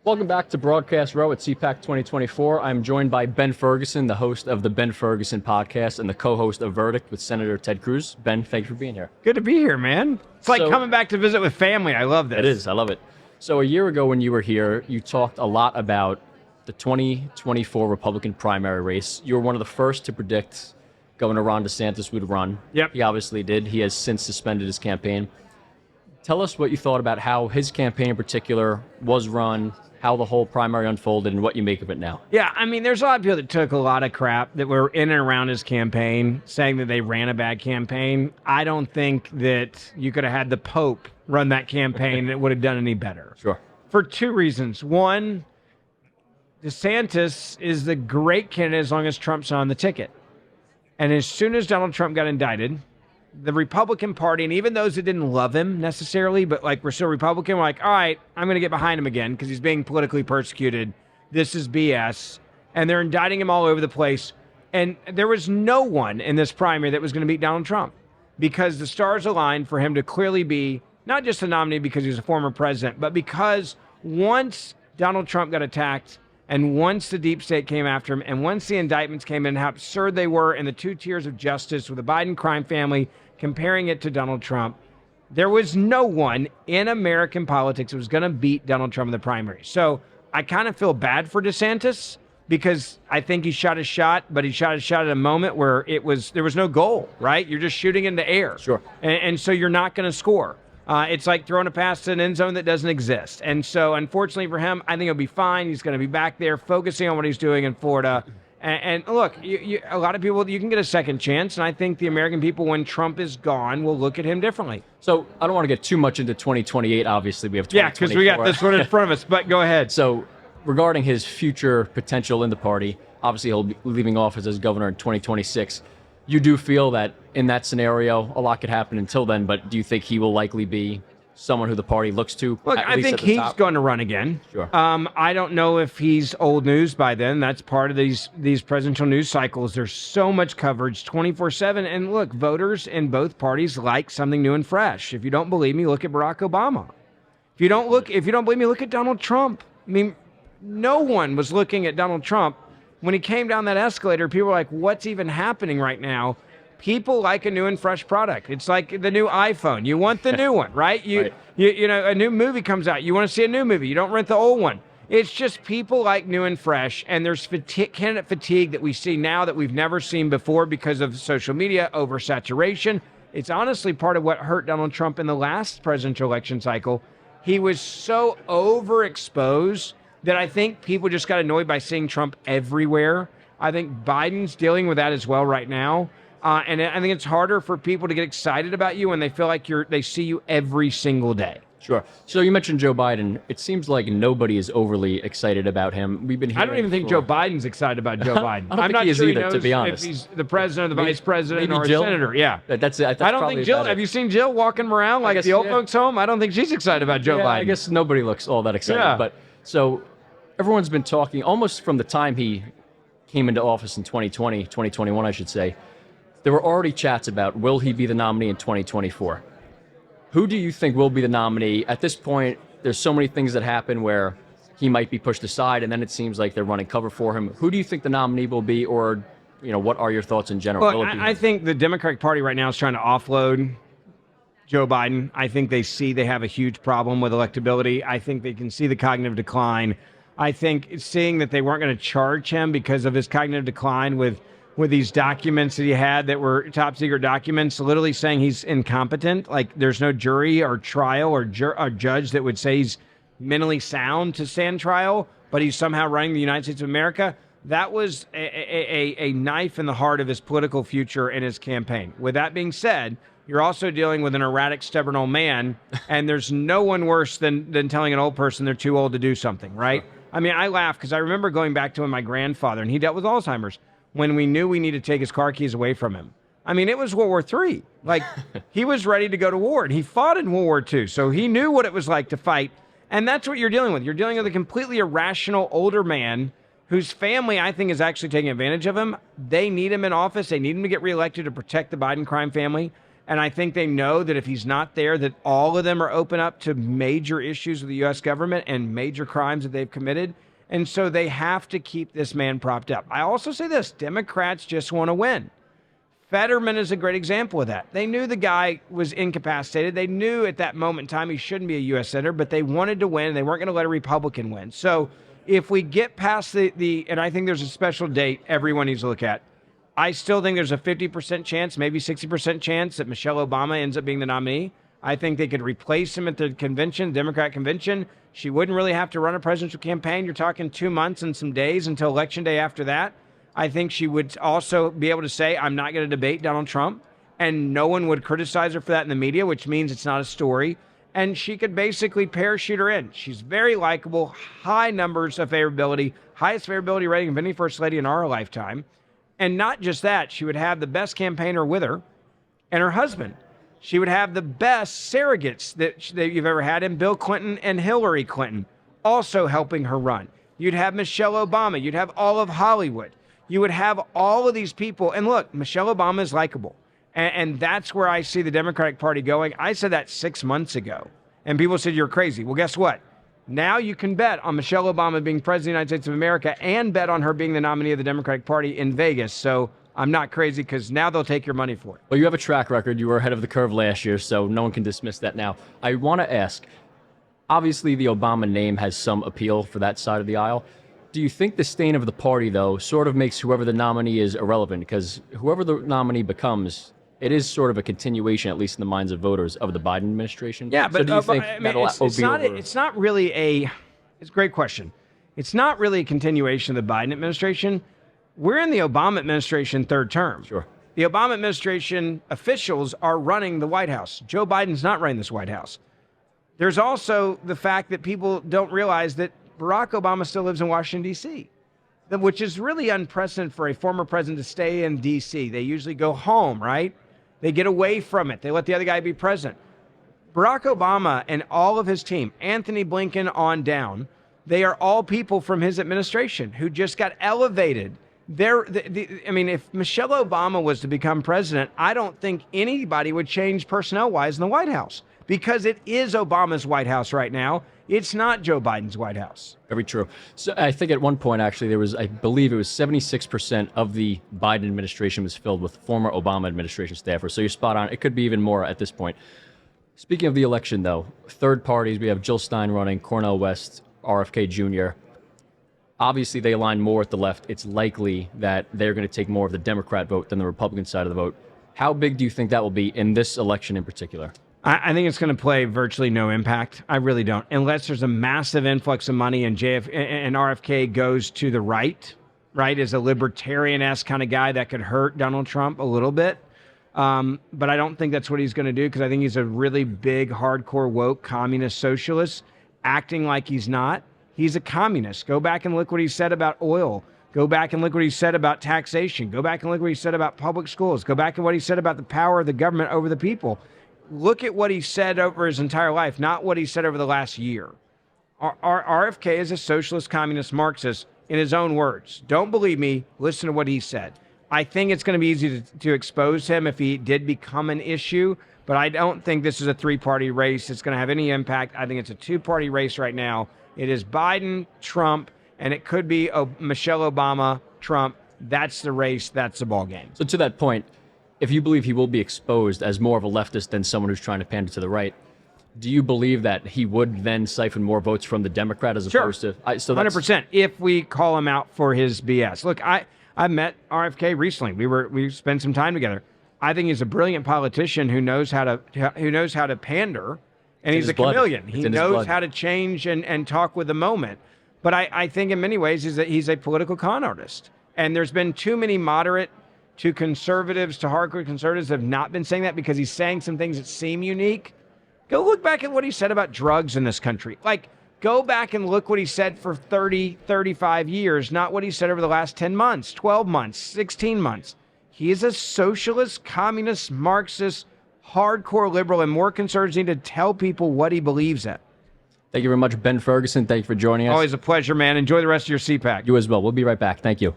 Welcome back to Broadcast Row at CPAC 2024. I'm joined by Ben Ferguson, the host of the Ben Ferguson podcast and the co-host of Verdict with Senator Ted Cruz. Ben, thank you for being here. Good to be here, man. It's like coming back to visit with family. I love this. It is. I love it. So a year ago when you were here, you talked a lot about the 2024 Republican primary race. You were one of the first to predict Governor Ron DeSantis would run. Yep. He obviously did. He has since suspended his campaign. Tell us what you thought about how his campaign in particular was run, how the whole primary unfolded, and what you make of it now. Yeah, I mean, there's a lot of people that took a lot of crap that were in and around his campaign, saying that they ran a bad campaign. I don't think that you could have had the Pope run that campaign and it would have done any better. Sure. For two reasons. One, DeSantis is the great candidate as long as Trump's on the ticket. And as soon as Donald Trump got indicted, the Republican Party, and even those that didn't love him necessarily, but like we're still Republican, were like, all right, I'm going to get behind him again because he's being politically persecuted. This is BS. And they're indicting him all over the place. And there was no one in this primary that was going to beat Donald Trump because the stars aligned for him to clearly be not just a nominee because he's a former president, but because once Donald Trump got attacked and once the deep state came after him and once the indictments came in, how absurd they were and the two tiers of justice with the Biden crime family, comparing it to Donald Trump, there was no one in American politics who was going to beat Donald Trump in the primary. So I kind of feel bad for DeSantis because I think he shot his shot, but he shot his shot at a moment where there was no goal, right? You're just shooting in the air. Sure. And so you're not going to score. It's like throwing a pass to an end zone that doesn't exist. And so unfortunately for him, I think he'll be fine. He's going to be back there focusing on what he's doing in Florida. And look, a lot of people, you can get a second chance. And I think the American people, when Trump is gone, will look at him differently. So I don't want to get too much into 2028. Obviously, we have 2024. Yeah, because we got this one in front of us. But go ahead. So regarding his future potential in the party, obviously he'll be leaving office as governor in 2026. You do feel that in that scenario, a lot could happen until then. But do you think he will likely be someone who the party looks to? Look, I think he's going to run again. Sure. I don't know if he's old news by then. That's part of these presidential news cycles. There's so much coverage 24/7. And look, voters in both parties like something new and fresh. If you don't believe me, look at Barack Obama. If you don't believe me, look at Donald Trump. I mean, no one was looking at Donald Trump when he came down that escalator. People were like, what's even happening right now? People like a new and fresh product. It's like the new iPhone. You want the new one, right? You know, a new movie comes out. You want to see a new movie. You don't rent the old one. It's just people like new and fresh, and there's candidate fatigue that we see now that we've never seen before because of social media, oversaturation. It's honestly part of what hurt Donald Trump in the last presidential election cycle. He was so overexposed that I think people just got annoyed by seeing Trump everywhere. I think Biden's dealing with that as well right now. And I think it's harder for people to get excited about you when they feel like they see you every single day. Sure. So you mentioned Joe Biden. It seems like nobody is overly excited about him. We've been hearing I don't even think Joe Biden's excited about Joe Biden. I don't think he is either, to be honest. If he's the president or the vice president or a Jill? senator. Yeah. That's it. I don't think Jill. Have you seen Jill walking around like the old folks home? I don't think she's excited about Joe Biden. I guess nobody looks all that excited. Yeah. But so everyone's been talking almost from the time he came into office in 2021, I should say. There were already chats about, will he be the nominee in 2024? Who do you think will be the nominee? At this point, there's so many things that happen where he might be pushed aside, and then it seems like they're running cover for him. Who do you think the nominee will be, or what are your thoughts in general? Well, I think the Democratic Party right now is trying to offload Joe Biden. I think they have a huge problem with electability. I think they can see the cognitive decline. I think seeing that they weren't going to charge him because of his cognitive decline with these documents that he had that were top secret documents, literally saying he's incompetent. Like there's no jury or trial or judge that would say he's mentally sound to stand trial, but he's somehow running the United States of America. That was a knife in the heart of his political future and his campaign. With that being said, you're also dealing with an erratic, stubborn old man, and there's no one worse than telling an old person they're too old to do something, right? I mean, I laugh because I remember going back to when my grandfather, and he dealt with Alzheimer's, when we knew we needed to take his car keys away from him. I mean, it was World War III. Like, he was ready to go to war, and he fought in World War II, so he knew what it was like to fight. And that's what you're dealing with. You're dealing with a completely irrational older man whose family, I think, is actually taking advantage of him. They need him in office. They need him to get reelected to protect the Biden crime family. And I think they know that if he's not there, that all of them are open up to major issues with the U.S. government and major crimes that they've committed. And so they have to keep this man propped up. I also say this, Democrats just want to win. Fetterman is a great example of that. They knew the guy was incapacitated. They knew at that moment in time he shouldn't be a U.S. senator, but they wanted to win. They weren't going to let a Republican win. So if we get past and I think there's a special date everyone needs to look at, I still think there's a 50% chance, maybe 60% chance that Michelle Obama ends up being the nominee. I think they could replace him at the convention, Democrat convention. She wouldn't really have to run a presidential campaign. You're talking 2 months and some days until Election Day after that. I think she would also be able to say, I'm not going to debate Donald Trump, and no one would criticize her for that in the media, which means it's not a story. And she could basically parachute her in. She's very likable, high numbers of favorability, highest favorability rating of any first lady in our lifetime. And not just that, she would have the best campaigner with her and her husband. She would have the best surrogates that you've ever had in Bill Clinton and Hillary Clinton, also helping her run. You'd have Michelle Obama. You'd have all of Hollywood. You would have all of these people. And look, Michelle Obama is likable. And that's where I see the Democratic Party going. I said that 6 months ago. And people said, you're crazy. Well, guess what? Now you can bet on Michelle Obama being president of the United States of America and bet on her being the nominee of the Democratic Party in Vegas. So I'm not crazy because now they'll take your money for it. Well, you have a track record. You were ahead of the curve last year, so no one can dismiss that now. I want to ask, obviously the Obama name has some appeal for that side of the aisle. Do you think the stain of the party, though, sort of makes whoever the nominee is irrelevant? Because whoever the nominee becomes, it is sort of a continuation, at least in the minds of voters, of the Biden administration. Yeah, but so do you think it's not really it's a great question. It's not really a continuation of the Biden administration. We're in the Obama administration third term. Sure. The Obama administration officials are running the White House. Joe Biden's not running this White House. There's also the fact that people don't realize that Barack Obama still lives in Washington, D.C., which is really unprecedented for a former president to stay in D.C. They usually go home, right? They get away from it. They let the other guy be president. Barack Obama and all of his team, Anthony Blinken on down, they are all people from his administration who just got elevated. If Michelle Obama was to become president, I don't think anybody would change personnel-wise in the White House because it is Obama's White House right now. It's not Joe Biden's White House. Very true. So I think at one point, actually, there was, I believe it was 76% of the Biden administration was filled with former Obama administration staffers. So you're spot on. It could be even more at this point. Speaking of the election, though, third parties, we have Jill Stein running, Cornel West, RFK Jr. Obviously, they align more with the left. It's likely that they're going to take more of the Democrat vote than the Republican side of the vote. How big do you think that will be in this election in particular? I think it's going to play virtually no impact. I really don't. Unless there's a massive influx of money and RFK goes to the right, as a libertarian-esque kind of guy that could hurt Donald Trump a little bit. But I don't think that's what he's going to do because I think he's a really big, hardcore, woke, communist socialist acting like he's not. He's a communist. Go back and look what he said about oil. Go back and look what he said about taxation. Go back and look what he said about public schools. Go back and what he said about the power of the government over the people. Look at what he said over his entire life, not what he said over the last year. RFK is a socialist, communist, Marxist in his own words. Don't believe me. Listen to what he said. I think it's going to be easy to expose him if he did become an issue, but I don't think this is a three-party race that's going to have any impact. I think it's a two-party race right now. It is Biden, Trump, and it could be Michelle Obama, Trump. That's the race. That's the ball game. So to that point, if you believe he will be exposed as more of a leftist than someone who's trying to pander to the right, do you believe that he would then siphon more votes from the Democrat as opposed to... So 100%, if we call him out for his BS. Look, I met RFK recently. We spent some time together. I think he's a brilliant politician who knows how to pander, and he's a chameleon. He knows how to change and talk with the moment. But I think in many ways he's a political con artist. And there's been too many moderate to conservatives, to hardcore conservatives have not been saying that because he's saying some things that seem unique. Go look back at what he said about drugs in this country. Go back and look what he said for 30, 35 years, not what he said over the last 10 months, 12 months, 16 months. He is a socialist, communist, Marxist, hardcore liberal, and more conservatives need to tell people what he believes in. Thank you very much, Ben Ferguson. Thank you for joining us. Always a pleasure, man. Enjoy the rest of your CPAC. You as well. We'll be right back. Thank you.